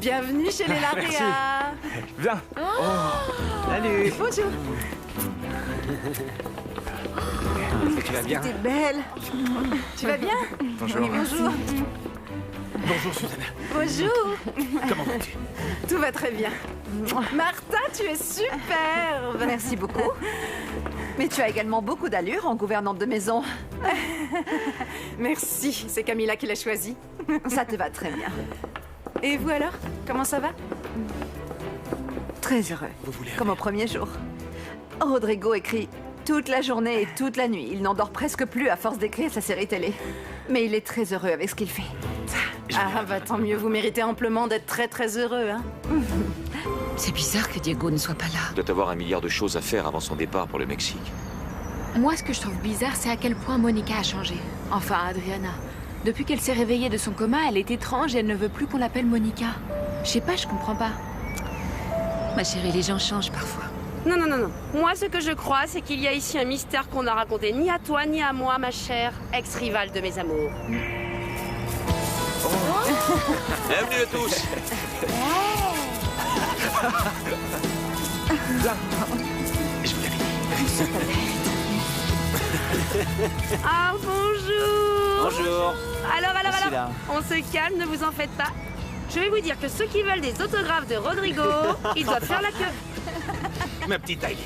Bienvenue chez les Laréa. Viens. Salut. Bonjour. Tu vas bien? T'es belle. Tu vas bien? Bonjour. Oui, bonjour. Bonjour Suzanne. Bonjour. Comment vas-tu? Tout va très bien. Martha, tu es superbe. Merci beaucoup. Mais tu as également beaucoup d'allure en gouvernante de maison. Merci, c'est Camilla qui l'a choisi. Ça te va très bien. Et vous alors? Comment ça va? Très heureux. Vous voulez un Comme au premier jour. Rodrigo écrit toute la journée et toute la nuit. Il n'endort presque plus à force d'écrire sa série télé. Mais il est très heureux avec ce qu'il fait. Ah bah tant mieux, vous méritez amplement d'être très très heureux, hein. C'est bizarre que Diego ne soit pas là. Il doit avoir un milliard de choses à faire avant son départ pour le Mexique. Moi, ce que je trouve bizarre, c'est à quel point Monica a changé. Enfin, Adriana. Depuis qu'elle s'est réveillée de son coma, elle est étrange et elle ne veut plus qu'on l'appelle Monica. Je sais pas, je comprends pas. Ma chérie, les gens changent parfois. Non, non, non, non. Moi, ce que je crois, c'est qu'il y a ici un mystère qu'on n'a raconté ni à toi, ni à moi, ma chère ex-rivale de mes amours. Bienvenue à tous. Je vous l'avais dit. Ah, bonjour. Bonjour. Alors, là. on se calme, ne vous en faites pas. Je vais vous dire que ceux qui veulent des autographes de Rodrigo, ils doivent faire la queue. Ma petite Aileen,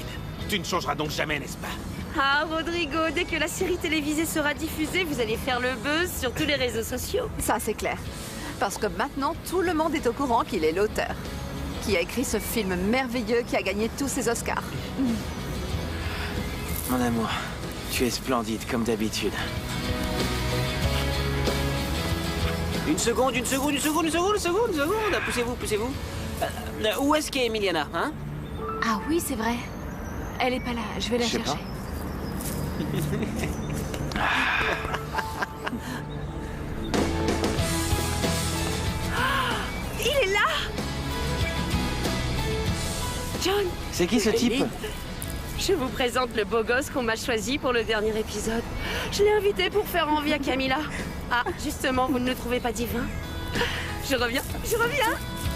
tu ne changeras donc jamais, n'est-ce pas? Ah, Rodrigo, dès que la série télévisée sera diffusée, vous allez faire le buzz sur tous les réseaux sociaux. Ça, c'est clair. Parce que maintenant, tout le monde est au courant qu'il est l'auteur. Qui a écrit ce film merveilleux qui a gagné tous ses Oscars. Mon amour, tu es splendide comme d'habitude. Une seconde. Poussez-vous. Où est-ce qu'est Emiliana, hein? Ah oui, c'est vrai. Elle est pas là, je vais la Je sais chercher. Il est là! John, C'est qui ce type? je vous présente le beau gosse qu'on m'a choisi pour le dernier épisode. Je l'ai invité pour faire envie à Camilla. Ah, justement, vous ne le trouvez pas divin? Je reviens.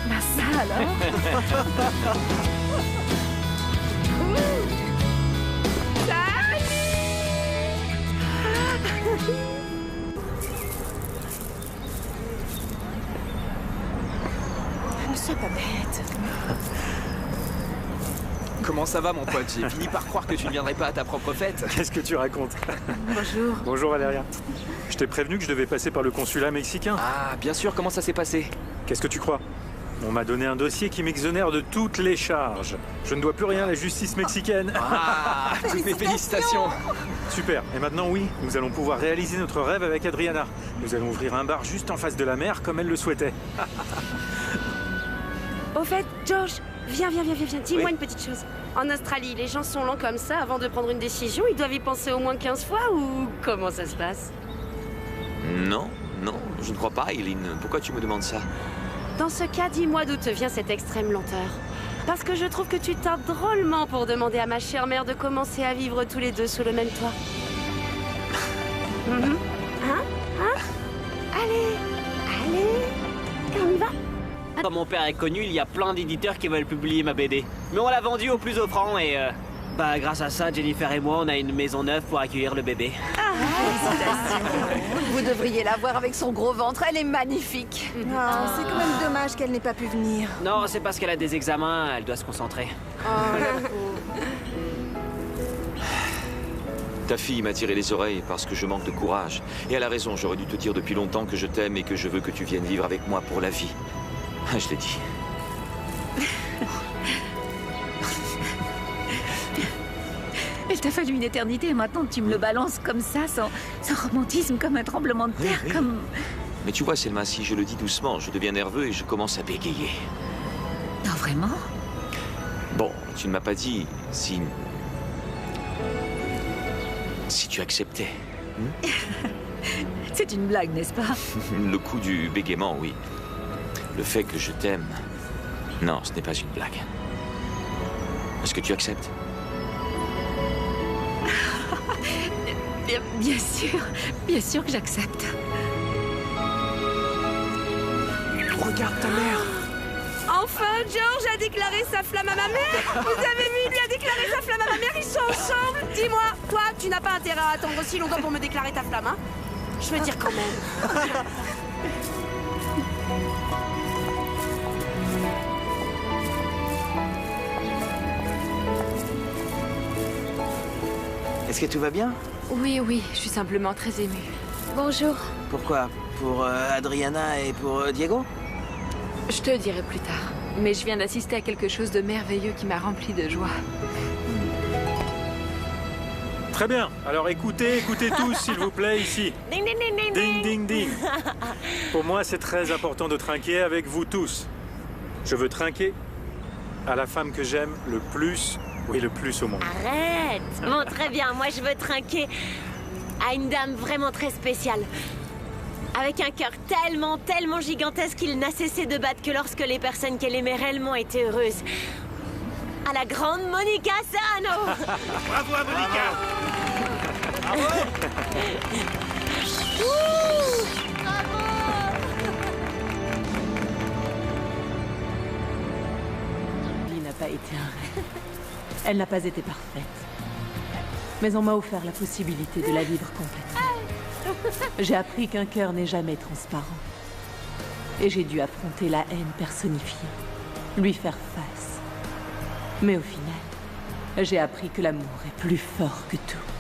Bah ça alors. C'est pas bête. Comment ça va, mon pote? J'ai fini par croire que tu ne viendrais pas à ta propre fête. Qu'est-ce que tu racontes? Bonjour. Bonjour Valéria. Je t'ai prévenu que je devais passer par le consulat mexicain. Ah, bien sûr, comment ça s'est passé? Qu'est-ce que tu crois? On m'a donné un dossier qui m'exonère de toutes les charges. Je ne dois plus rien à la justice mexicaine. Ah, toutes mes félicitations. Super. Et maintenant, oui, nous allons pouvoir réaliser notre rêve avec Adriana. Nous allons ouvrir un bar juste en face de la mer comme elle le souhaitait. Au fait, Josh, viens. Dis-moi Oui. une petite chose. En Australie, les gens sont lents comme ça avant de prendre une décision. Ils doivent y penser au moins 15 fois ou comment ça se passe? Non, je ne crois pas, Eileen. Pourquoi tu me demandes ça? Dans ce cas, dis-moi d'où te vient cette extrême lenteur. Parce que je trouve que tu tardes drôlement pour demander à ma chère mère de commencer à vivre tous les deux sous le même toit. Mhm. Hein? Allez, on y va. Quand mon père est connu, il y a plein d'éditeurs qui veulent publier ma BD. Mais on l'a vendue au plus offrant et... grâce à ça, Jennifer et moi, on a une maison neuve pour accueillir le bébé. Vous devriez la voir avec son gros ventre. Elle est magnifique. Ah, c'est quand même dommage qu'elle n'ait pas pu venir. Non, c'est parce qu'elle a des examens, elle doit se concentrer. Ta fille m'a tiré les oreilles parce que je manque de courage. Et elle a raison, j'aurais dû te dire depuis longtemps que je t'aime et que je veux que tu viennes vivre avec moi pour la vie. Je l'ai dit. Il t'a fallu une éternité et maintenant tu me le balances comme ça, sans romantisme, comme un tremblement de terre, Oui. comme... Mais tu vois, Selma, si je le dis doucement, je deviens nerveux et je commence à bégayer. Non, vraiment? Bon, tu ne m'as pas dit si tu acceptais. C'est une blague, n'est-ce pas? Le coup du bégaiement, oui. Le fait que je t'aime, non, ce n'est pas une blague. Est-ce que tu acceptes? Bien sûr que j'accepte. Regarde ta mère. Enfin, George a déclaré sa flamme à ma mère. Vous avez vu, il lui a déclaré sa flamme à ma mère, ils sont ensemble. Dis-moi, toi, tu n'as pas intérêt à attendre aussi longtemps pour me déclarer ta flamme, hein? Je veux dire quand même. Est-ce que tout va bien? Oui, oui, je suis simplement très émue. Bonjour. Pourquoi? Pour Adriana et pour Diego? Je te dirai plus tard. Mais je viens d'assister à quelque chose de merveilleux qui m'a rempli de joie. Très bien. Alors écoutez tous, s'il vous plaît, ici. Ding, ding, ding, ding, Ding, ding, ding. Pour moi, c'est très important de trinquer avec vous tous. Je veux trinquer à la femme que j'aime le plus, oui, le plus au monde. Arrête. Bon, très bien. Moi, je veux trinquer à une dame vraiment très spéciale. Avec un cœur tellement, tellement gigantesque qu'il n'a cessé de battre que lorsque les personnes qu'elle aimait réellement étaient heureuses. À la grande Monica Serrano. Bravo à Monica. Vie n'a pas été un rêve. Elle n'a pas été parfaite. Mais on m'a offert la possibilité de la vivre complètement. J'ai appris qu'un cœur n'est jamais transparent. Et j'ai dû affronter la haine personnifiée, lui faire face. Mais au final, j'ai appris que l'amour est plus fort que tout.